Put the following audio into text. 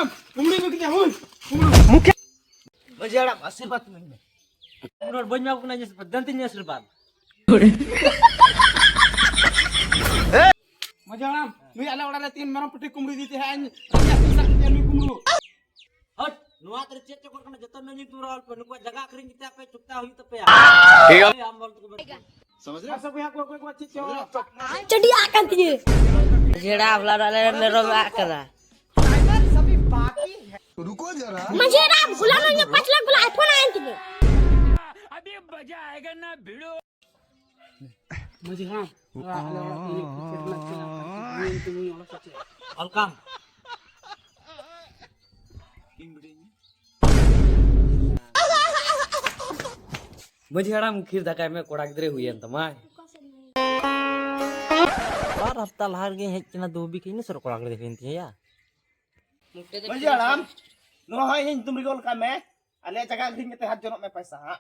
haram, kumri nu kita huy. Maji haram आशीर्वाद तुम्हें Menurut banyak aku nanya sempat gantinya serban. Maji haram, nu ala orang latin maram putih kumri di tihan. Raja susah dia nu kumru. Hot, nuat tercet cokor kena jatuh nanya tu ral penuh jaga kering kita apa cukta hui tapi ya. Iya. Ambal tu kebetulan. Masa gua cicok. चढ़ी आकर थी जेड़ा अवला वाले मेरो आकर रुको जरा मुझे ना बुलाना ये 5 लाख बुला आईफोन आए थी अभी मजा आएगा ना भिड़ो. Maji haram. Ala orang ini cerita cerita. Ini orang saja. Alkam. Maji haram khir dakai me kodak dre huई ಅಂತ ಮಾಯ್. बार हफ्ता लहार गे हेच ना दोबी के ने सर कोड़ा कर देखिन या. Maji haram nu hai hin tum rigol kame ale jaga kering kita hat jonok me paisa ha